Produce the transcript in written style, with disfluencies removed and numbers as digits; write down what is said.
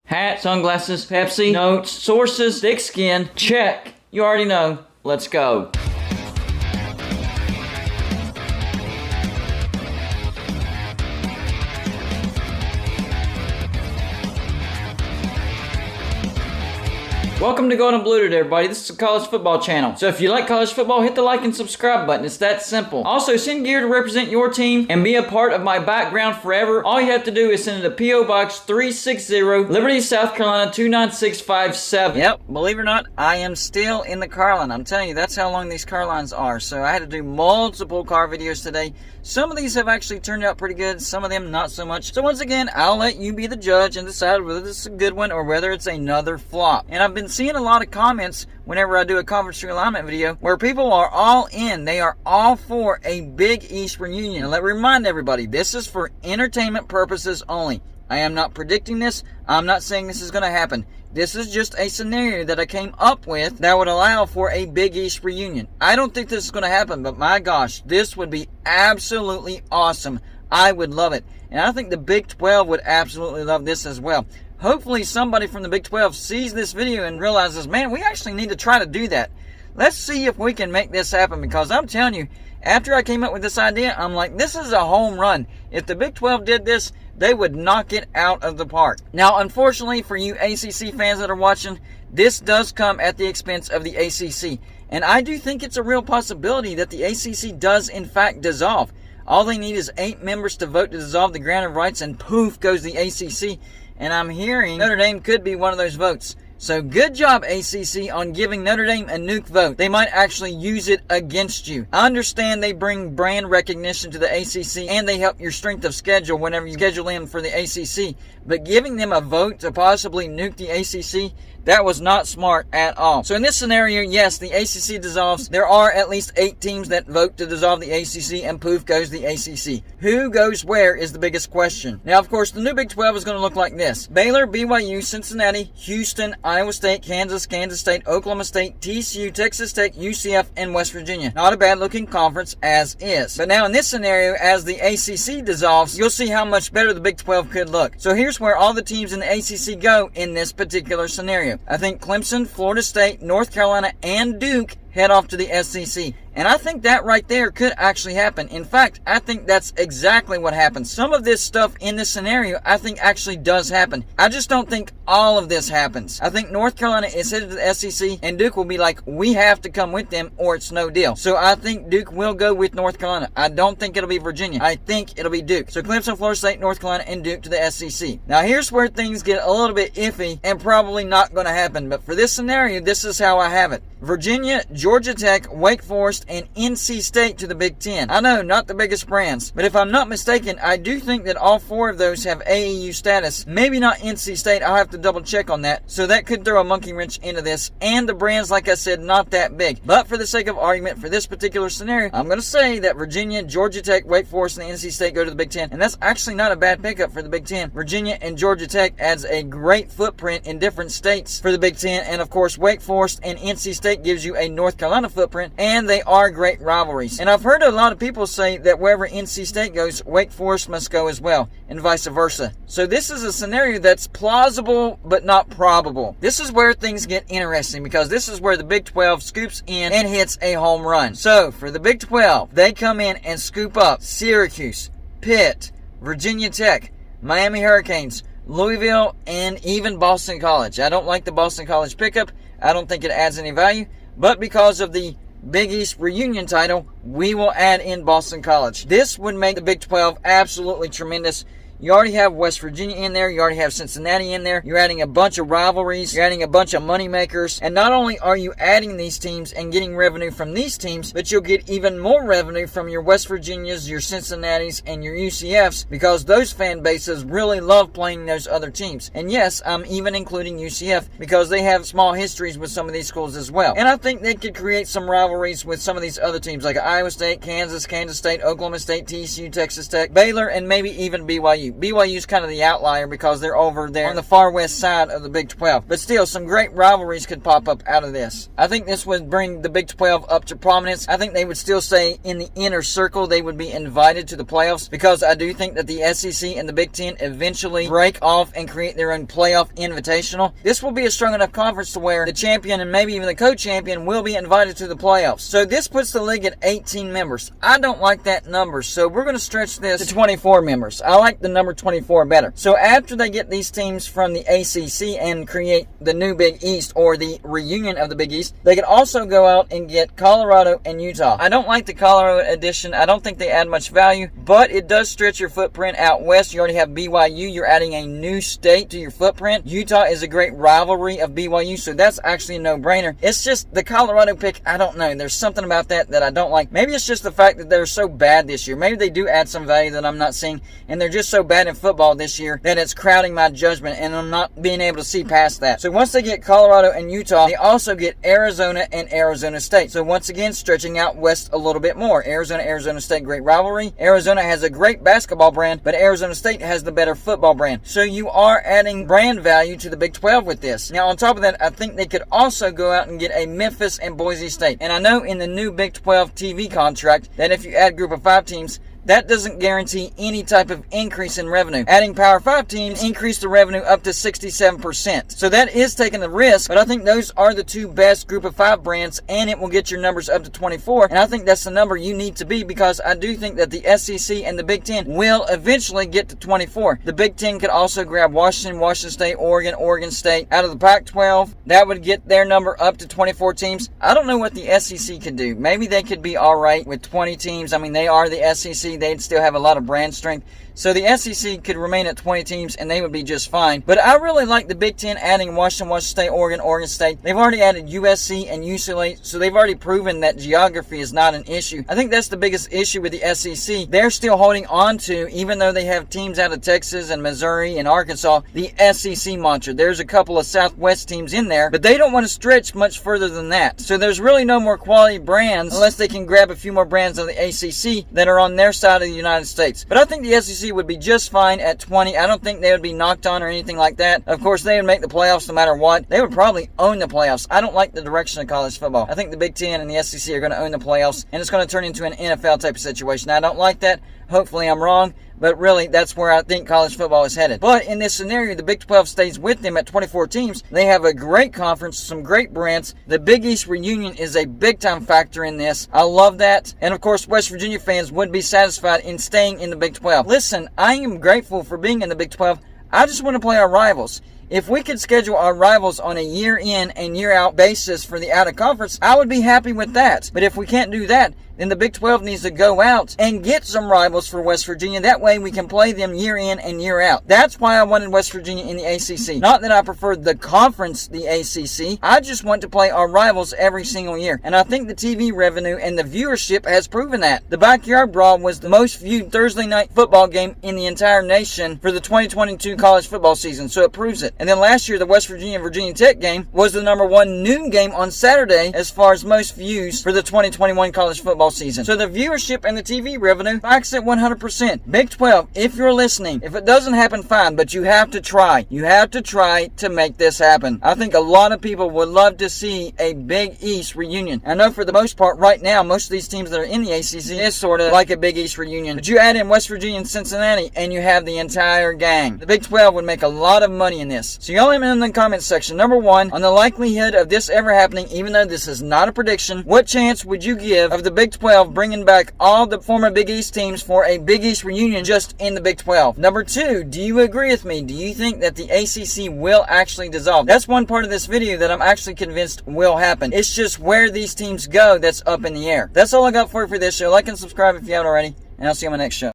Hat, sunglasses, Pepsi, notes, sources, thick skin, check. You already know. Let's go. Welcome to Golden Blue today, everybody. This is a college football channel. So if you like college football, hit the like and subscribe button. It's that simple. Also, send gear to represent your team and be a part of my background forever. All you have to do is send it to P.O. Box 360, Liberty, South Carolina 29657. Yep, believe it or not, I am still in the car line. I'm telling you, that's how long these car lines are. So I had to do multiple car videos today. Some of these have actually turned out pretty good. Some of them not so much. So once again, I'll let you be the judge and decide whether this is a good one or whether it's another flop. And I've been seeing a lot of comments whenever I do a conference realignment video where people are all in. They are all for a Big East reunion. And let me remind everybody, this is for entertainment purposes only. I am not predicting this. I'm not saying this is going to happen. This is just a scenario that I came up with that would allow for a Big East reunion. I don't think this is going to happen, but my gosh, this would be absolutely awesome. I would love it. And I think the Big 12 would absolutely love this as well. Hopefully somebody from the Big 12 sees this video and realizes, man, we actually need to try to do that. Let's see if we can make this happen, because I'm telling you, after I came up with this idea, I'm like, this is a home run. If the Big 12 did this, they would knock it out of the park. Now, unfortunately for you ACC fans that are watching, this does come at the expense of the ACC. And I do think it's a real possibility that the ACC does in fact dissolve. All they need is 8 members to vote to dissolve the grant of rights, and poof goes the ACC. And I'm hearing Notre Dame could be one of those votes. So good job, ACC, on giving Notre Dame a nuke vote. They might actually use it against you. I understand they bring brand recognition to the ACC and they help your strength of schedule whenever you schedule in for the ACC. But giving them a vote to possibly nuke the ACC, that was not smart at all. So in this scenario, yes, the ACC dissolves. There are at least 8 teams that vote to dissolve the ACC, and poof goes the ACC. Who goes where is the biggest question. Now, of course, the new Big 12 is going to look like this. Baylor, BYU, Cincinnati, Houston, Iowa State, Kansas State, Oklahoma State, TCU, Texas Tech, UCF, and West Virginia. Not a bad looking conference as is. But now in this scenario, as the ACC dissolves, you'll see how much better the Big 12 could look. So here's where all the teams in the ACC go in this particular scenario. I think Clemson, Florida State, North Carolina, and Duke head off to the SEC. And I think that right there could actually happen. In fact, I think that's exactly what happens. Some of this stuff in this scenario, I think actually does happen. I just don't think all of this happens. I think North Carolina is headed to the SEC, and Duke will be like, we have to come with them or it's no deal. So I think Duke will go with North Carolina. I don't think it'll be Virginia. I think it'll be Duke. So Clemson, Florida State, North Carolina, and Duke to the SEC. Now here's where things get a little bit iffy and probably not going to happen. But for this scenario, this is how I have it. Virginia, Georgia Tech, Wake Forest, and NC State to the Big Ten. I know, not the biggest brands, but if I'm not mistaken, I do think that all 4 of those have AAU status. Maybe not NC State, I'll have to double check on that. So that could throw a monkey wrench into this, and the brands, like I said, not that big. But for the sake of argument, for this particular scenario, I'm going to say that Virginia, Georgia Tech, Wake Forest, and NC State go to the Big Ten, and that's actually not a bad pickup for the Big Ten. Virginia and Georgia Tech adds a great footprint in different states for the Big Ten, and of course, Wake Forest and NC State gives you a North Carolina footprint, and they are great rivalries. And I've heard a lot of people say that wherever NC State goes, Wake Forest must go as well, and vice versa. So this is a scenario that's plausible, but not probable. This is where things get interesting, because this is where the Big 12 scoops in and hits a home run. So for the Big 12, they come in and scoop up Syracuse, Pitt, Virginia Tech, Miami Hurricanes, Louisville, and even Boston College. I don't like the Boston College pickup. I don't think it adds any value. But because of the Big East reunion title, we will add in Boston College. This would make the Big 12 absolutely tremendous. You already have West Virginia in there. You already have Cincinnati in there. You're adding a bunch of rivalries. You're adding a bunch of money makers. And not only are you adding these teams and getting revenue from these teams, but you'll get even more revenue from your West Virginias, your Cincinnatis, and your UCFs, because those fan bases really love playing those other teams. And yes, I'm even including UCF because they have small histories with some of these schools as well. And I think they could create some rivalries with some of these other teams like Iowa State, Kansas State, Oklahoma State, TCU, Texas Tech, Baylor, and maybe even BYU. BYU. BYU's kind of the outlier because they're over there on the far west side of the Big 12. But still, some great rivalries could pop up out of this. I think this would bring the Big 12 up to prominence. I think they would still stay in the inner circle. They would be invited to the playoffs because I do think that the SEC and the Big Ten eventually break off and create their own playoff invitational. This will be a strong enough conference to where the champion and maybe even the co-champion will be invited to the playoffs. So this puts the league at 18 members. I don't like that number, so we're going to stretch this to 24 members. I like the number 24 better. So after they get these teams from the ACC and create the new Big East or the reunion of the Big East, they could also go out and get Colorado and Utah. I don't like the Colorado edition. I don't think they add much value, but it does stretch your footprint out west. You already have BYU. You're adding a new state to your footprint. Utah is a great rivalry of BYU, so that's actually a no-brainer. It's just the Colorado pick, I don't know. There's something about that I don't like. Maybe it's just the fact that they're so bad this year. Maybe they do add some value that I'm not seeing, and they're just so bad in football this year that it's crowding my judgment, and I'm not being able to see past that. So once they get Colorado and Utah, they also get Arizona and Arizona State. So once again, stretching out west a little bit more. Arizona State, great rivalry. Arizona has a great basketball brand, but Arizona State has the better football brand. So you are adding brand value to the Big 12 with this. Now, on top of that, I think they could also go out and get a Memphis and Boise State. And I know in the new Big 12 TV contract that if you add group of 5 teams, that doesn't guarantee any type of increase in revenue. Adding Power 5 teams increased the revenue up to 67%. So that is taking the risk, but I think those are the 2 best group of 5 brands, and it will get your numbers up to 24. And I think that's the number you need to be, because I do think that the SEC and the Big Ten will eventually get to 24. The Big Ten could also grab Washington State, Oregon State out of the Pac-12. That would get their number up to 24 teams. I don't know what the SEC could do. Maybe they could be all right with 20 teams. I mean, they are the SEC. They'd still have a lot of brand strength. So the SEC could remain at 20 teams and they would be just fine. But I really like the Big Ten adding Washington State, Oregon State. They've already added USC and UCLA, so they've already proven that geography is not an issue. I think that's the biggest issue with the SEC. They're still holding on to, even though they have teams out of Texas and Missouri and Arkansas, the SEC mantra. There's a couple of Southwest teams in there, but they don't want to stretch much further than that. So there's really no more quality brands unless they can grab a few more brands of the ACC that are on their side of the United States. But I think the SEC would be just fine at 20. I don't think they would be knocked on or anything like that. Of course, they would make the playoffs no matter what. They would probably own the playoffs. I don't like the direction of college football. I think the Big Ten and the SEC are going to own the playoffs, and it's going to turn into an NFL type of situation. I don't like that. Hopefully I'm wrong, but really that's where I think college football is headed. But in this scenario, the Big 12 stays with them at 24 teams. They have a great conference, some great brands. The Big East reunion is a big time factor in this. I love that. And of course, West Virginia fans would be satisfied in staying in the Big 12. Listen, I am grateful for being in the Big 12. I just want to play our rivals. If we could schedule our rivals on a year in and year out basis for the out of conference, I would be happy with that. But if we can't do that, then the Big 12 needs to go out and get some rivals for West Virginia. That way we can play them year in and year out. That's why I wanted West Virginia in the ACC. Not that I preferred the conference, the ACC. I just want to play our rivals every single year. And I think the TV revenue and the viewership has proven that. The Backyard Brawl was the most viewed Thursday night football game in the entire nation for the 2022 college football season. So it proves it. And then last year, the West Virginia-Virginia Tech game was the #1 noon game on Saturday as far as most views for the 2021 college football season. So the viewership and the TV revenue backs it 100%. Big 12, if you're listening, if it doesn't happen, fine, but you have to try. You have to try to make this happen. I think a lot of people would love to see a Big East reunion. I know for the most part right now, most of these teams that are in the ACC is sort of like a Big East reunion. But you add in West Virginia and Cincinnati and you have the entire gang. The Big 12 would make a lot of money in this. So y'all let me know in the comments section. #1, on the likelihood of this ever happening, even though this is not a prediction, what chance would you give of the Big 12 bringing back all the former Big East teams for a Big East reunion just in the Big 12? #2, do you agree with me? Do you think that the ACC will actually dissolve? That's one part of this video that I'm actually convinced will happen. It's just where these teams go that's up in the air. That's all I got for you for this show. Like and subscribe if you haven't already, and I'll see you on my next show.